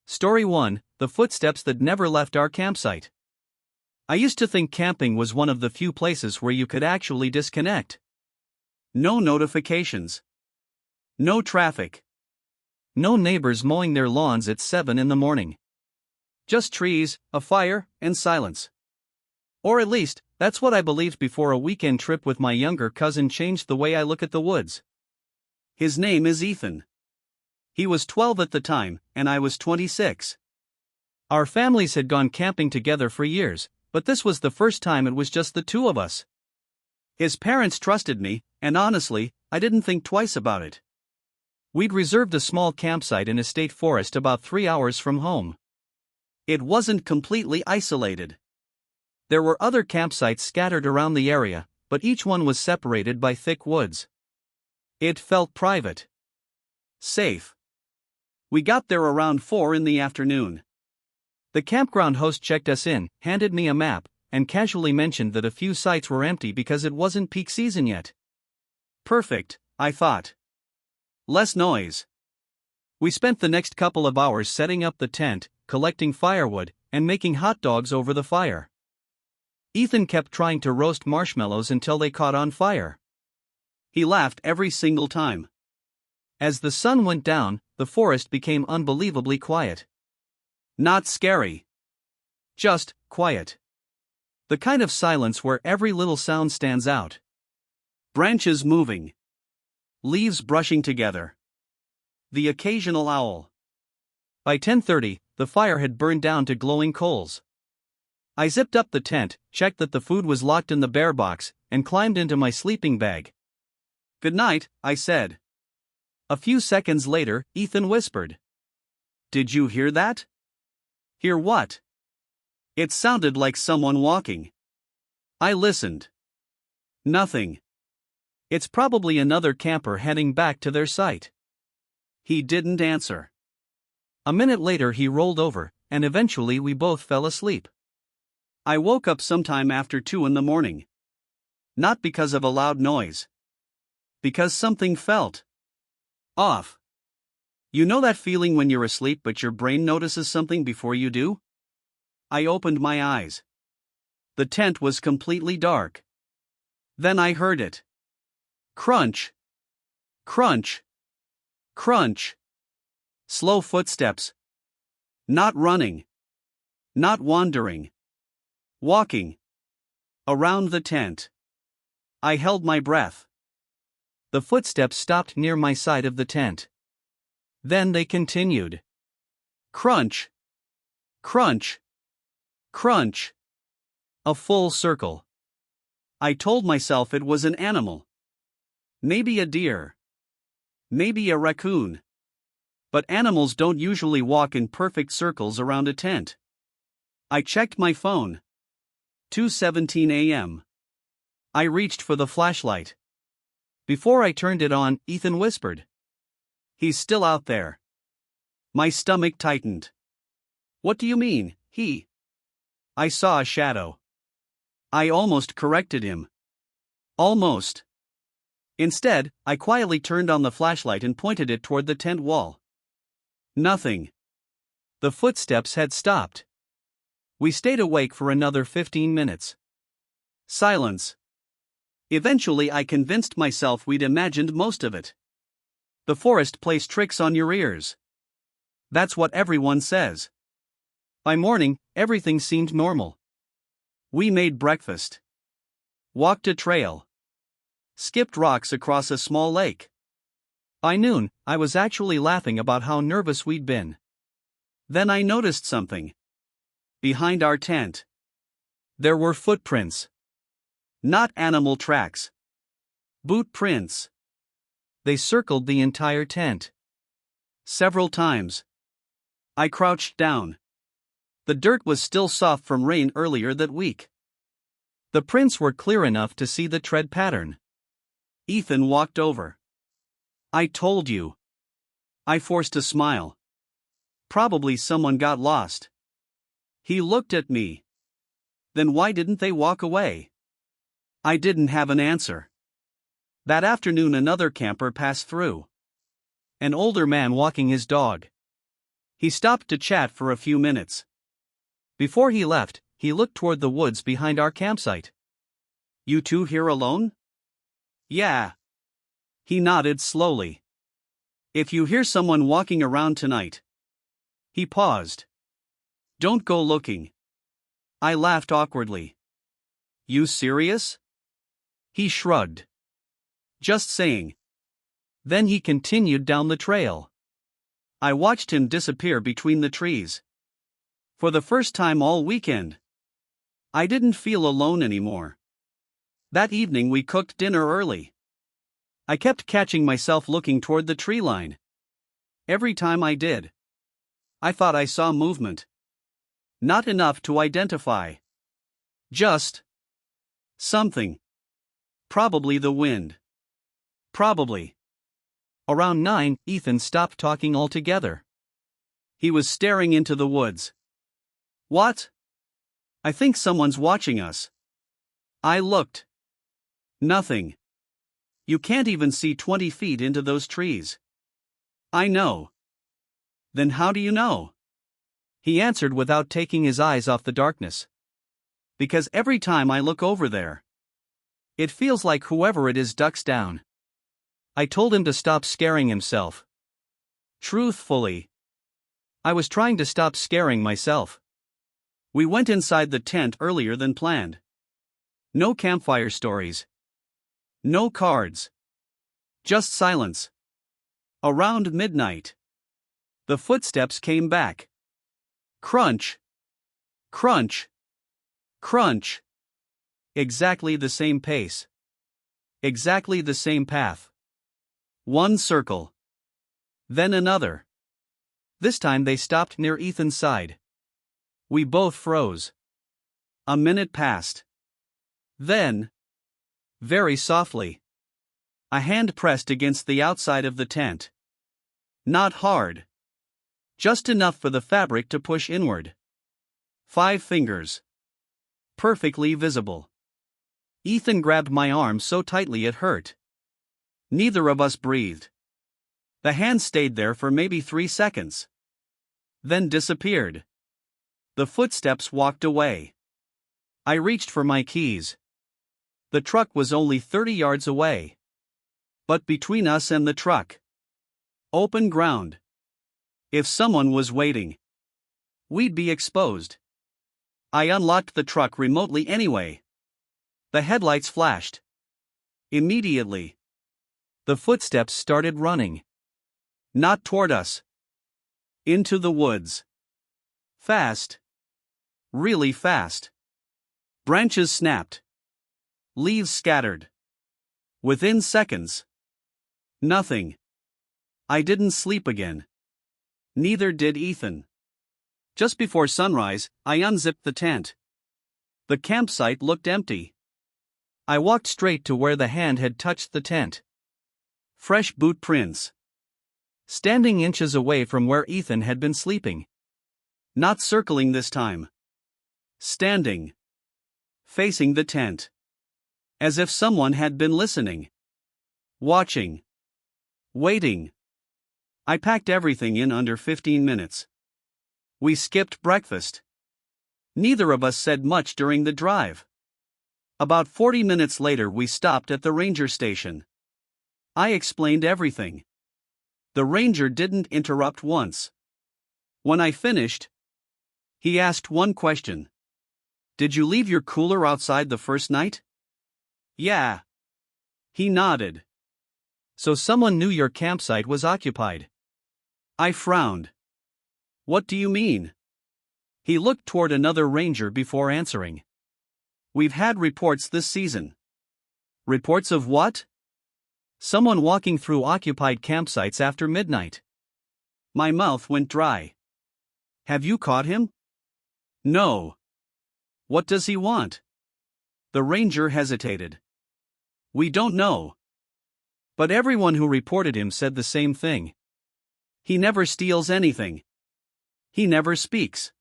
Story 1: The footsteps that never left our campsite. I used to think camping was one of the few places where you could actually disconnect. No notifications. No traffic. No neighbors mowing their lawns at 7 in the morning. Just trees, a fire, and silence. Or at least, that's what I believed before a weekend trip with my younger cousin changed the way I look at the woods. His name is Ethan. He was 12 at the time, and I was 26. Our families had gone camping together for years, but this was the first time it was just the two of us. His parents trusted me, and honestly, I didn't think twice about it. We'd reserved a small campsite in a state forest about 3 hours from home. It wasn't completely isolated. There were other campsites scattered around the area, but each one was separated by thick woods. It felt private. Safe. We got there around 4 in the afternoon. The campground host checked us in, handed me a map, and casually mentioned that a few sites were empty because it wasn't peak season yet. Perfect, I thought. Less noise. We spent the next couple of hours setting up the tent, collecting firewood, and making hot dogs over the fire. Ethan kept trying to roast marshmallows until they caught on fire. He laughed every single time. As the sun went down, the forest became unbelievably quiet. Not scary. Just quiet. The kind of silence where every little sound stands out. Branches moving. Leaves brushing together. The occasional owl. By 10:30, the fire had burned down to glowing coals. I zipped up the tent, checked that the food was locked in the bear box, and climbed into my sleeping bag. "Good night," I said. A few seconds later, Ethan whispered. "Did you hear that?" "Hear what?" It sounded like someone walking. I listened. Nothing. It's probably another camper heading back to their site. He didn't answer. A minute later he rolled over, and eventually we both fell asleep. I woke up sometime after 2 in the morning. Not because of a loud noise. Because something felt off. You know that feeling when you're asleep but your brain notices something before you do? I opened my eyes. The tent was completely dark. Then I heard it. Crunch. Crunch. Crunch. Slow footsteps. Not running. Not wandering. Walking. Around the tent. I held my breath. The footsteps stopped near my side of the tent. Then they continued. Crunch. Crunch. Crunch. A full circle. I told myself it was an animal. Maybe a deer. Maybe a raccoon. But animals don't usually walk in perfect circles around a tent. I checked my phone. 2:17 a.m. I reached for the flashlight. Before I turned it on, Ethan whispered. "He's still out there." My stomach tightened. "What do you mean, he?" I saw a shadow. I almost corrected him. Almost. Instead, I quietly turned on the flashlight and pointed it toward the tent wall. Nothing. The footsteps had stopped. We stayed awake for another 15 minutes. Silence. Eventually I convinced myself we'd imagined most of it. The forest plays tricks on your ears. That's what everyone says. By morning, everything seemed normal. We made breakfast. Walked a trail. Skipped rocks across a small lake. By noon, I was actually laughing about how nervous we'd been. Then I noticed something. Behind our tent. There were footprints. Not animal tracks. Boot prints. They circled the entire tent. Several times. I crouched down. The dirt was still soft from rain earlier that week. The prints were clear enough to see the tread pattern. Ethan walked over. "I told you." I forced a smile. Probably someone got lost. He looked at me. Then why didn't they walk away? I didn't have an answer. That afternoon another camper passed through. An older man walking his dog. He stopped to chat for a few minutes. Before he left, he looked toward the woods behind our campsite. You two here alone? Yeah. He nodded slowly. If you hear someone walking around tonight. He paused. Don't go looking. I laughed awkwardly. You serious? He shrugged. Just saying. Then he continued down the trail. I watched him disappear between the trees. For the first time all weekend, I didn't feel alone anymore. That evening we cooked dinner early. I kept catching myself looking toward the tree line. Every time I did, I thought I saw movement. Not enough to identify. Just something. Probably the wind. Probably. Around 9, Ethan stopped talking altogether. He was staring into the woods. What? I think someone's watching us. I looked. Nothing. You can't even see 20 feet into those trees. I know. Then how do you know? He answered without taking his eyes off the darkness. Because every time I look over there, it feels like whoever it is ducks down. I told him to stop scaring himself. Truthfully, I was trying to stop scaring myself. We went inside the tent earlier than planned. No campfire stories. No cards. Just silence. Around midnight, the footsteps came back. Crunch. Crunch. Crunch. Exactly the same pace. Exactly the same path. One circle. Then another. This time they stopped near Ethan's side. We both froze. A minute passed. Then, very softly, a hand pressed against the outside of the tent. Not hard. Just enough for the fabric to push inward. 5 fingers. Perfectly visible. Ethan grabbed my arm so tightly it hurt. Neither of us breathed. The hand stayed there for maybe 3 seconds. Then disappeared. The footsteps walked away. I reached for my keys. The truck was only 30 yards away. But between us and the truck, open ground. If someone was waiting, we'd be exposed. I unlocked the truck remotely anyway. The headlights flashed. Immediately, the footsteps started running. Not toward us. Into the woods. Fast. Really fast. Branches snapped. Leaves scattered. Within seconds. Nothing. I didn't sleep again. Neither did Ethan. Just before sunrise, I unzipped the tent. The campsite looked empty. I walked straight to where the hand had touched the tent. Fresh boot prints. Standing inches away from where Ethan had been sleeping. Not circling this time. Standing. Facing the tent. As if someone had been listening. Watching. Waiting. I packed everything in under 15 minutes. We skipped breakfast. Neither of us said much during the drive. About 40 minutes later we stopped at the ranger station. I explained everything. The ranger didn't interrupt once. When I finished, he asked one question. Did you leave your cooler outside the first night? Yeah. He nodded. So someone knew your campsite was occupied. I frowned. What do you mean? He looked toward another ranger before answering. We've had reports this season. Reports of what? Someone walking through occupied campsites after midnight. My mouth went dry. Have you caught him? No. What does he want? The ranger hesitated. We don't know. But everyone who reported him said the same thing. He never steals anything. He never speaks.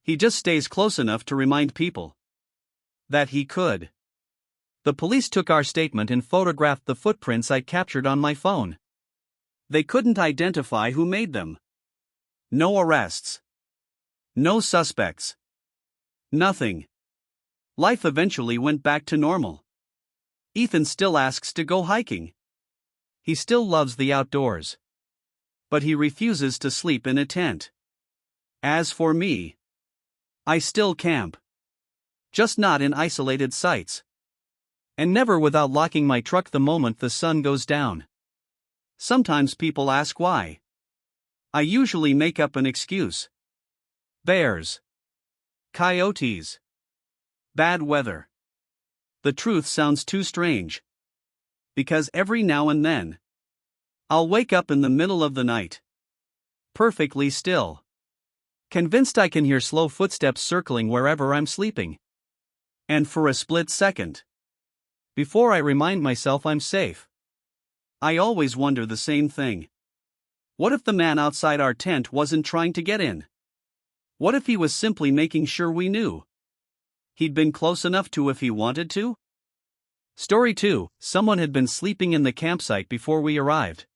He just stays close enough to remind people that he could. The police took our statement and photographed the footprints I captured on my phone. They couldn't identify who made them. No arrests. No suspects. Nothing. Life eventually went back to normal. Ethan still asks to go hiking. He still loves the outdoors. But he refuses to sleep in a tent. As for me, I still camp. Just not in isolated sites. And never without locking my truck the moment the sun goes down. Sometimes people ask why. I usually make up an excuse. Bears. Coyotes. Bad weather. The truth sounds too strange. Because every now and then, I'll wake up in the middle of the night. Perfectly still. Convinced I can hear slow footsteps circling wherever I'm sleeping. And for a split second, before I remind myself I'm safe, I always wonder the same thing. What if the man outside our tent wasn't trying to get in? What if he was simply making sure we knew? He'd been close enough to if he wanted to? Story 2. Someone had been sleeping in the campsite before we arrived.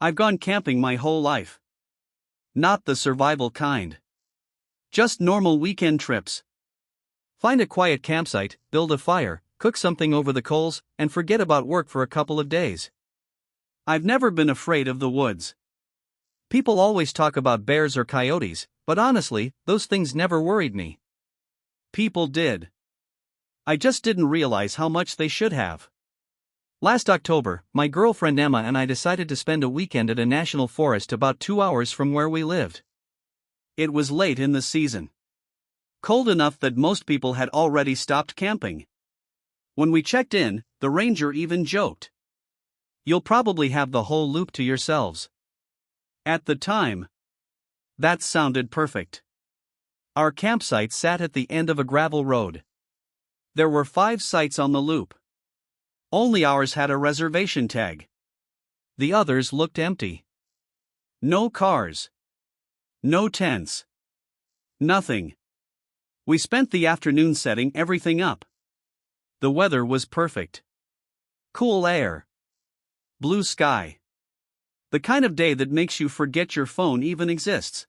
I've gone camping my whole life. Not the survival kind. Just normal weekend trips. Find a quiet campsite, build a fire, cook something over the coals, and forget about work for a couple of days. I've never been afraid of the woods. People always talk about bears or coyotes, but honestly, those things never worried me. People did. I just didn't realize how much they should have. Last October, my girlfriend Emma and I decided to spend a weekend at a national forest about 2 hours from where we lived. It was late in the season. Cold enough that most people had already stopped camping. When we checked in, the ranger even joked, "You'll probably have the whole loop to yourselves." At the time, that sounded perfect. Our campsite sat at the end of a gravel road. There were 5 sites on the loop. Only ours had a reservation tag. The others looked empty. No cars. No tents. Nothing. We spent the afternoon setting everything up. The weather was perfect. Cool air. Blue sky. The kind of day that makes you forget your phone even exists.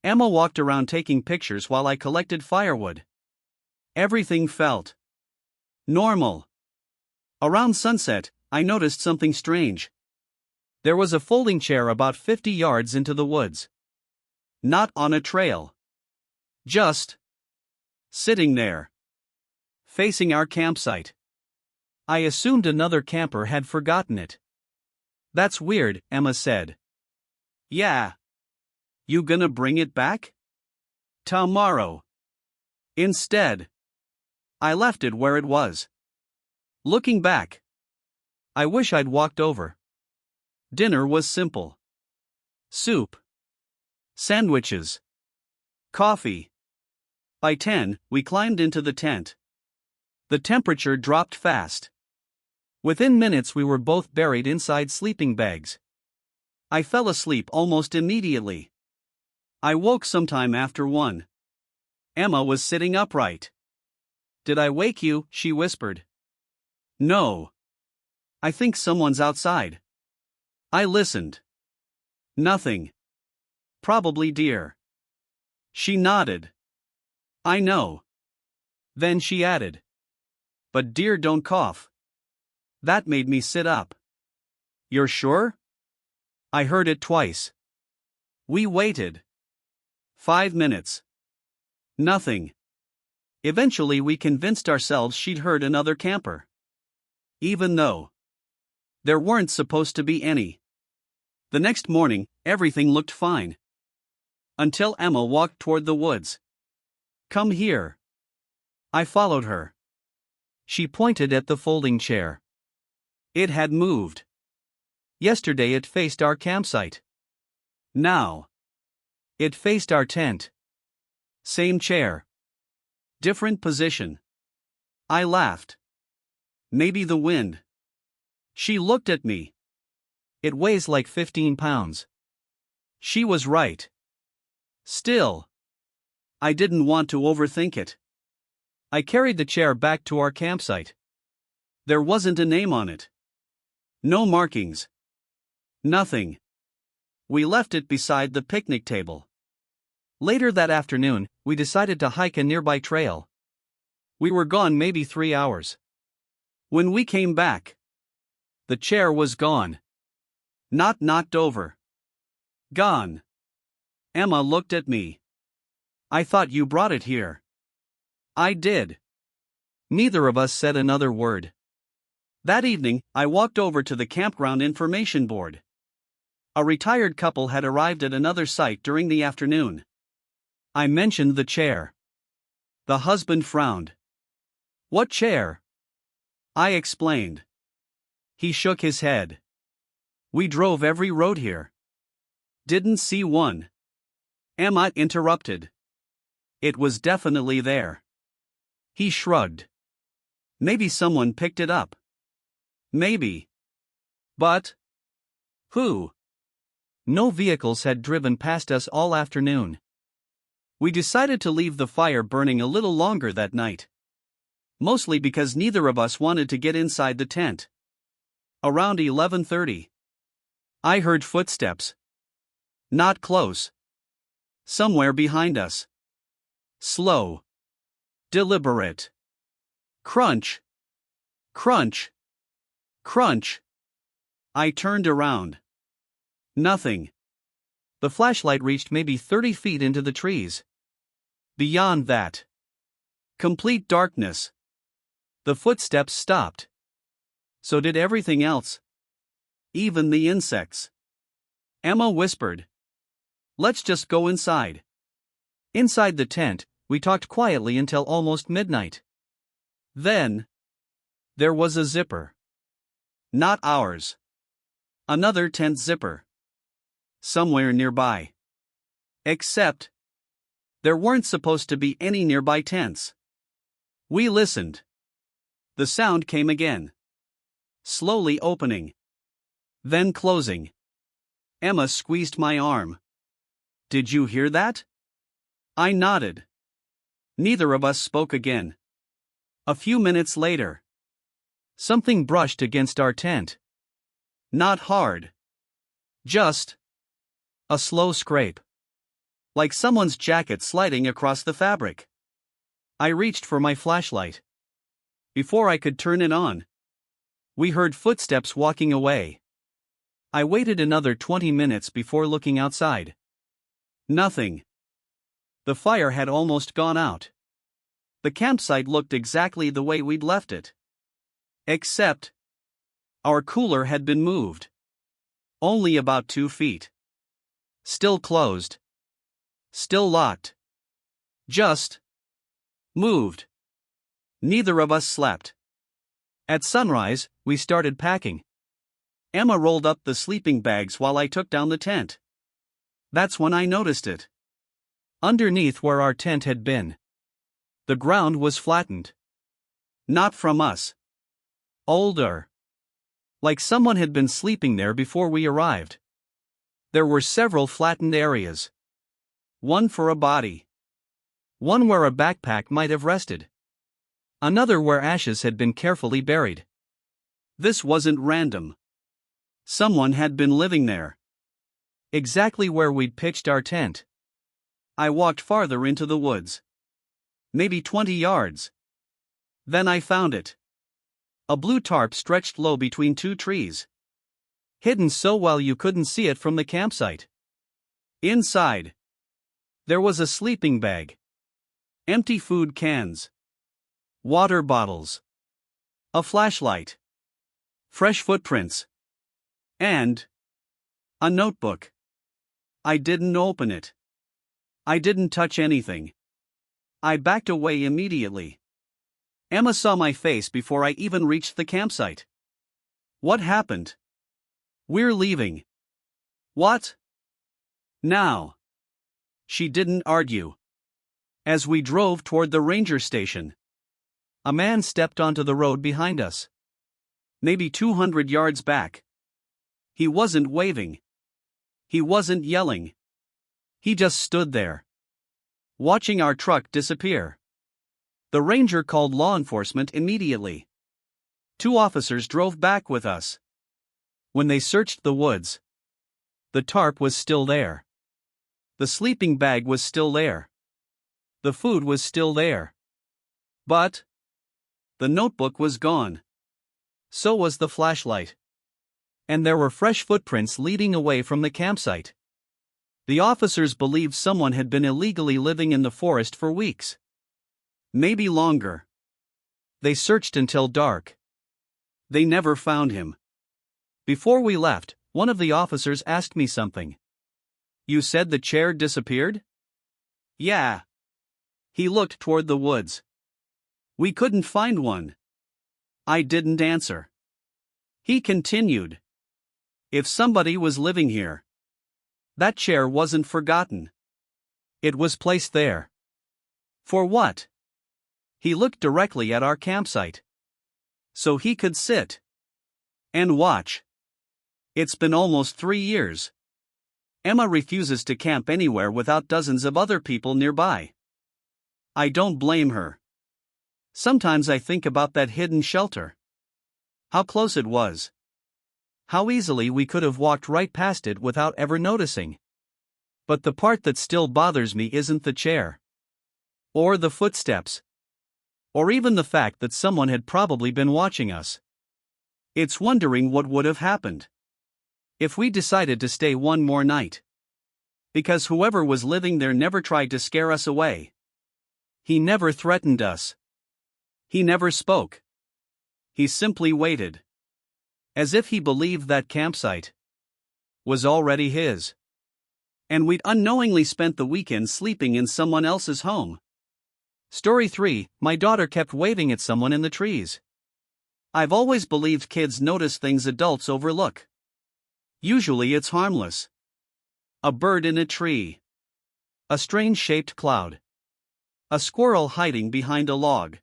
Emma walked around taking pictures while I collected firewood. Everything felt normal. Around sunset, I noticed something strange. There was a folding chair about 50 yards into the woods. Not on a trail. Just sitting there. Facing our campsite. I assumed another camper had forgotten it. "That's weird," Emma said. "Yeah. You gonna bring it back?" "Tomorrow." Instead, I left it where it was. Looking back, I wish I'd walked over. Dinner was simple. Soup. Sandwiches. Coffee. By 10, we climbed into the tent. The temperature dropped fast. Within minutes we were both buried inside sleeping bags. I fell asleep almost immediately. I woke sometime after 1. Emma was sitting upright. "Did I wake you?" she whispered. "No. I think someone's outside." I listened. Nothing. Probably deer. She nodded. "I know." Then she added, "But deer don't cough." That made me sit up. "You're sure?" I heard it twice. We waited. 5 minutes. Nothing. Eventually we convinced ourselves she'd heard another camper. Even though there weren't supposed to be any. The next morning, everything looked fine. Until Emma walked toward the woods. "Come here." I followed her. She pointed at the folding chair. It had moved. Yesterday it faced our campsite. Now, it faced our tent. Same chair. Different position. I laughed. Maybe the wind. She looked at me. It weighs like 15 pounds. She was right. Still, I didn't want to overthink it. I carried the chair back to our campsite. There wasn't a name on it. No markings. Nothing. We left it beside the picnic table. Later that afternoon, we decided to hike a nearby trail. We were gone maybe 3 hours. When we came back, the chair was gone. Not knocked over. Gone. Emma looked at me. I thought you brought it here. I did. Neither of us said another word. That evening, I walked over to the campground information board. A retired couple had arrived at another site during the afternoon. I mentioned the chair. The husband frowned. What chair? I explained. He shook his head. We drove every road here. Didn't see one. Emma interrupted. It was definitely there. He shrugged. Maybe someone picked it up. Maybe. But who? No vehicles had driven past us all afternoon. We decided to leave the fire burning a little longer that night. Mostly because neither of us wanted to get inside the tent. Around 11:30. I heard footsteps. Not close. Somewhere behind us. Slow. Deliberate. Crunch. Crunch. Crunch. I turned around. Nothing. The flashlight reached maybe 30 feet into the trees. Beyond that, complete darkness. The footsteps stopped. So did everything else. Even the insects. Emma whispered. Let's just go inside. Inside the tent, we talked quietly until almost midnight. Then, there was a zipper. Not ours. Another tent zipper. Somewhere nearby. Except, there weren't supposed to be any nearby tents. We listened. The sound came again. Slowly opening. Then closing. Emma squeezed my arm. Did you hear that? I nodded. Neither of us spoke again. A few minutes later, something brushed against our tent. Not hard. Just a slow scrape. Like someone's jacket sliding across the fabric. I reached for my flashlight. Before I could turn it on, we heard footsteps walking away. I waited another 20 minutes before looking outside. Nothing. The fire had almost gone out. The campsite looked exactly the way we'd left it. Except, our cooler had been moved. Only about 2 feet. Still closed. Still locked. Just moved. Neither of us slept. At sunrise, we started packing. Emma rolled up the sleeping bags while I took down the tent. That's when I noticed it. Underneath where our tent had been, the ground was flattened. Not from us. Older. Like someone had been sleeping there before we arrived. There were several flattened areas. One for a body. One where a backpack might have rested. Another where ashes had been carefully buried. This wasn't random. Someone had been living there. Exactly where we'd pitched our tent. I walked farther into the woods. Maybe 20 yards. Then I found it. A blue tarp stretched low between 2 trees. Hidden so well you couldn't see it from the campsite. Inside, there was a sleeping bag. Empty food cans. Water bottles. A flashlight. Fresh footprints. And a notebook. I didn't open it. I didn't touch anything. I backed away immediately. Emma saw my face before I even reached the campsite. What happened? We're leaving. What? Now. She didn't argue. As we drove toward the ranger station, a man stepped onto the road behind us. Maybe 200 yards back. He wasn't waving. He wasn't yelling. He just stood there, watching our truck disappear. The ranger called law enforcement immediately. 2 officers drove back with us. When they searched the woods, The tarp was still there. The sleeping bag was still there. The food was still there. But the notebook was gone. So was the flashlight. And there were fresh footprints leading away from the campsite. The officers believed someone had been illegally living in the forest for weeks. Maybe longer. They searched until dark. They never found him. Before we left, one of the officers asked me something. "You said the chair disappeared?" "Yeah." He looked toward the woods. "We couldn't find one." I didn't answer. He continued. "If somebody was living here, that chair wasn't forgotten. It was placed there. For what?" He looked directly at our campsite. "So he could sit and watch. It's been almost 3 years. Emma refuses to camp anywhere without dozens of other people nearby. I don't blame her. Sometimes I think about that hidden shelter. How close it was. How easily we could have walked right past it without ever noticing. But the part that still bothers me isn't the chair. Or the footsteps. Or even the fact that someone had probably been watching us. It's wondering what would have happened if we decided to stay one more night. Because whoever was living there never tried to scare us away. He never threatened us. He never spoke. He simply waited. As if he believed that campsite was already his. And we'd unknowingly spent the weekend sleeping in someone else's home. Story 3, my daughter kept waving at someone in the trees. I've always believed kids notice things adults overlook. Usually it's harmless. A bird in a tree. A strange-shaped cloud. A squirrel hiding behind a log.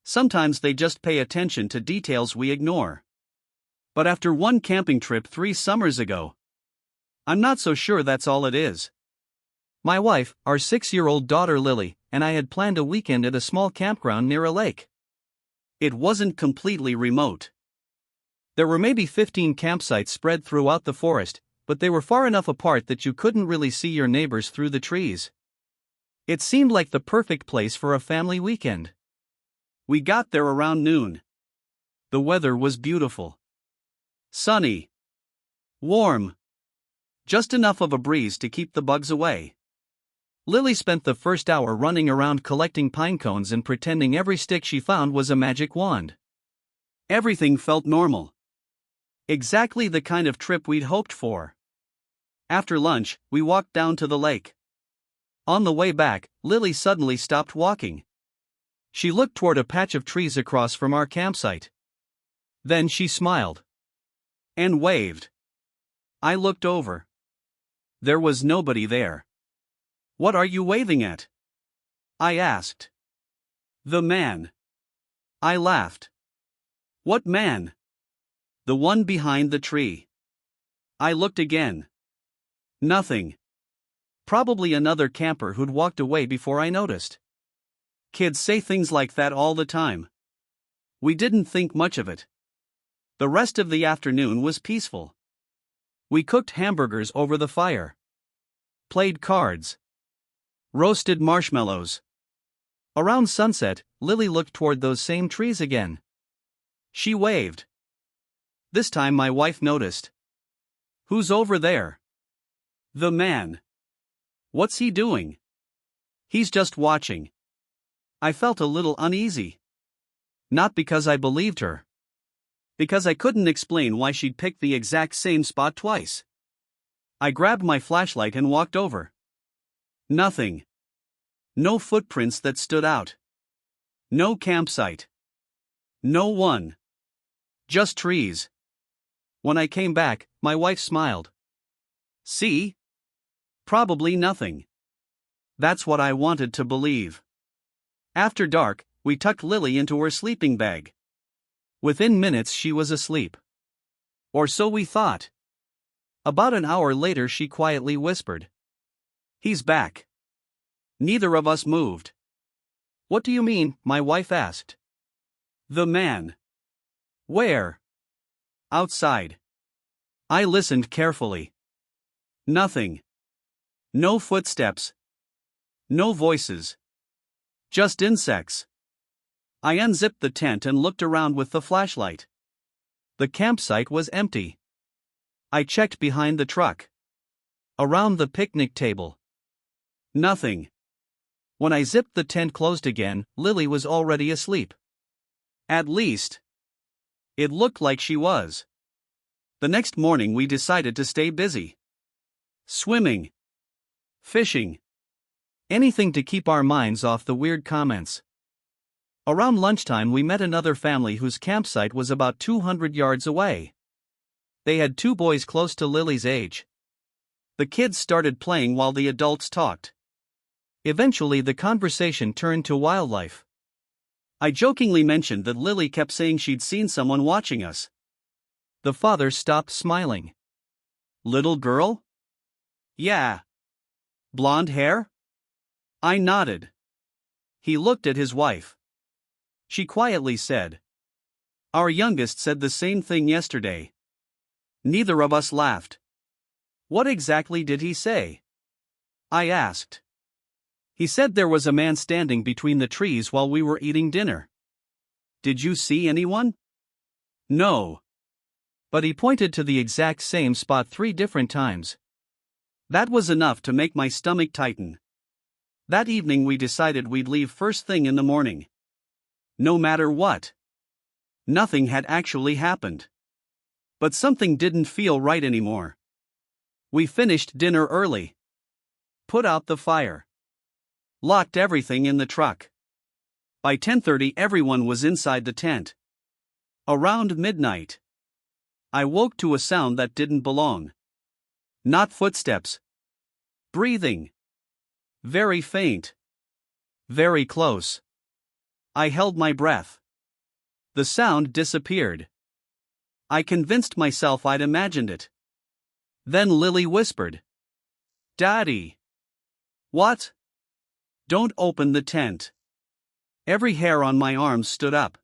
Sometimes they just pay attention to details we ignore. But after one camping trip 3 summers ago, I'm not so sure that's all it is. My wife, our 6-year-old daughter Lily, and I had planned a weekend at a small campground near a lake. It wasn't completely remote. There were maybe 15 campsites spread throughout the forest, but they were far enough apart that you couldn't really see your neighbors through the trees. It seemed like the perfect place for a family weekend. We got there around noon. The weather was beautiful. Sunny. Warm. Just enough of a breeze to keep the bugs away. Lily spent the first hour running around collecting pine cones and pretending every stick she found was a magic wand. Everything felt normal. Exactly the kind of trip we'd hoped for. After lunch, we walked down to the lake. On the way back, Lily suddenly stopped walking. She looked toward a patch of trees across from our campsite. Then she smiled. And waved. I looked over. There was nobody there. "What are you waving at?" I asked. "The man." I laughed. "What man?" "The one behind the tree." I looked again. Nothing. Probably another camper who'd walked away before I noticed. Kids say things like that all the time. We didn't think much of it. The rest of the afternoon was peaceful. We cooked hamburgers over the fire. Played cards. Roasted marshmallows. Around sunset, Lily looked toward those same trees again. She waved. This time my wife noticed. "Who's over there?" "The man." "What's he doing?" "He's just watching." I felt a little uneasy. Not because I believed her. Because I couldn't explain why she'd picked the exact same spot twice. I grabbed my flashlight and walked over. Nothing. No footprints that stood out. No campsite. No one. Just trees. When I came back, my wife smiled. "See? Probably nothing." That's what I wanted to believe. After dark, we tucked Lily into her sleeping bag. Within minutes she was asleep. Or so we thought. About an hour later she quietly whispered. "He's back." Neither of us moved. "What do you mean?" my wife asked. "The man." "Where?" "Outside." I listened carefully. Nothing. No footsteps. No voices. Just insects. I unzipped the tent and looked around with the flashlight. The campsite was empty. I checked behind the truck. Around the picnic table. Nothing. When I zipped the tent closed again, Lily was already asleep. At least, it looked like she was. The next morning we decided to stay busy. Swimming. Fishing. Anything to keep our minds off the weird comments. Around lunchtime we met another family whose campsite was about 200 yards away. They had 2 boys close to Lily's age. The kids started playing while the adults talked. Eventually the conversation turned to wildlife. I jokingly mentioned that Lily kept saying she'd seen someone watching us. The father stopped smiling. Little girl? Yeah. Blonde hair? I nodded. He looked at his wife. She quietly said, "Our youngest said the same thing yesterday." Neither of us laughed. What exactly did he say? I asked. He said there was a man standing between the trees while we were eating dinner. Did you see anyone? No. But he pointed to the exact same spot 3 different times. That was enough to make my stomach tighten. That evening we decided we'd leave first thing in the morning. No matter what. Nothing had actually happened. But something didn't feel right anymore. We finished dinner early. Put out the fire. Locked everything in the truck. By 10:30 everyone was inside the tent. Around midnight, I woke to a sound that didn't belong. Not footsteps. Breathing. Very faint. Very close. I held my breath. The sound disappeared. I convinced myself I'd imagined it. Then Lily whispered, "Daddy." What? Don't open the tent. Every hair on my arms stood up.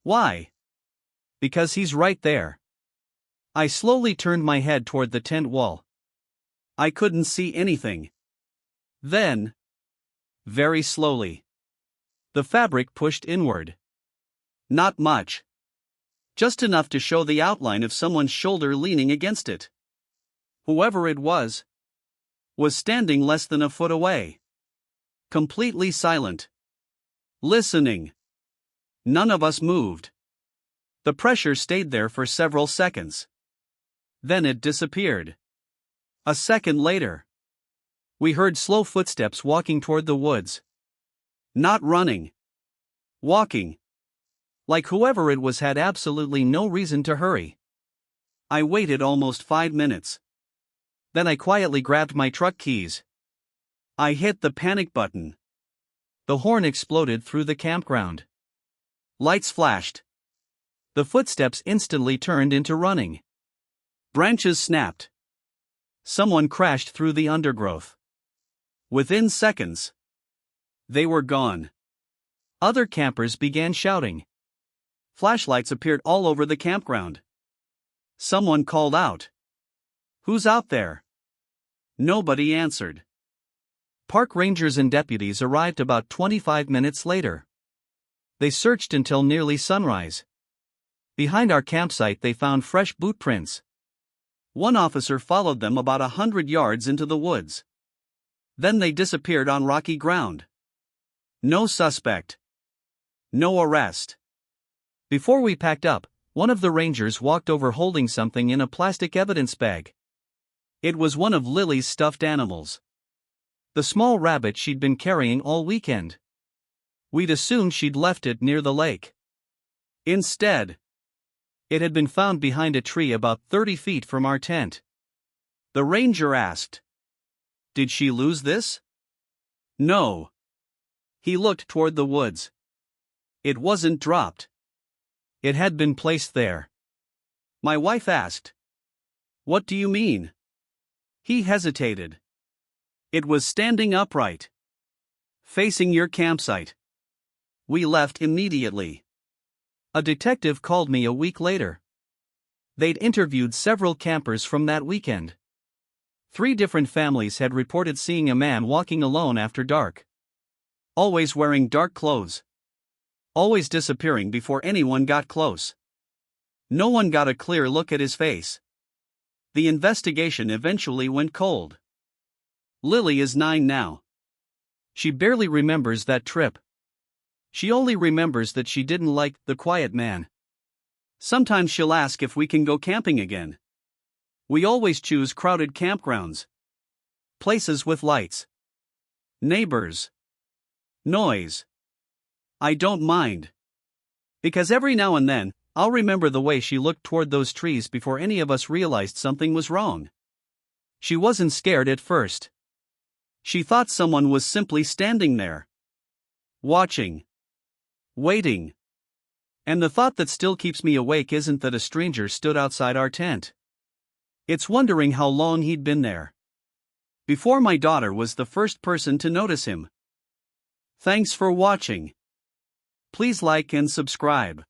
Why? Because he's right there. I slowly turned my head toward the tent wall. I couldn't see anything. Then, very slowly, the fabric pushed inward. Not much. Just enough to show the outline of someone's shoulder leaning against it. Whoever it was standing less than a foot away. Completely silent. Listening. None of us moved. The pressure stayed there for several seconds. Then it disappeared. A second later, we heard slow footsteps walking toward the woods. Not running. Walking. Like whoever it was had absolutely no reason to hurry. I waited almost 5 minutes. Then I quietly grabbed my truck keys. I hit the panic button. The horn exploded through the campground. Lights flashed. The footsteps instantly turned into running. Branches snapped. Someone crashed through the undergrowth. Within seconds, they were gone. Other campers began shouting. Flashlights appeared all over the campground. Someone called out, "Who's out there?" Nobody answered. Park rangers and deputies arrived about 25 minutes later. They searched until nearly sunrise. Behind our campsite they found fresh boot prints. One officer followed them about 100 yards into the woods. Then they disappeared on rocky ground. No suspect. No arrest. Before we packed up, one of the rangers walked over holding something in a plastic evidence bag. It was one of Lily's stuffed animals. The small rabbit she'd been carrying all weekend. We'd assumed she'd left it near the lake. Instead, it had been found behind a tree about 30 feet from our tent. The ranger asked, "Did she lose this?" No. He looked toward the woods. It wasn't dropped. It had been placed there. My wife asked, "What do you mean?" He hesitated. It was standing upright. Facing your campsite. We left immediately. A detective called me a week later. They'd interviewed several campers from that weekend. 3 different families had reported seeing a man walking alone after dark. Always wearing dark clothes. Always disappearing before anyone got close. No one got a clear look at his face. The investigation eventually went cold. Lily is 9 now. She barely remembers that trip. She only remembers that she didn't like the quiet man. Sometimes she'll ask if we can go camping again. We always choose crowded campgrounds. Places with lights. Neighbors. Noise. I don't mind. Because every now and then, I'll remember the way she looked toward those trees before any of us realized something was wrong. She wasn't scared at first. She thought someone was simply standing there. Watching. Waiting. And the thought that still keeps me awake isn't that a stranger stood outside our tent. It's wondering how long he'd been there. Before my daughter was the first person to notice him. Thanks for watching. Please like and subscribe.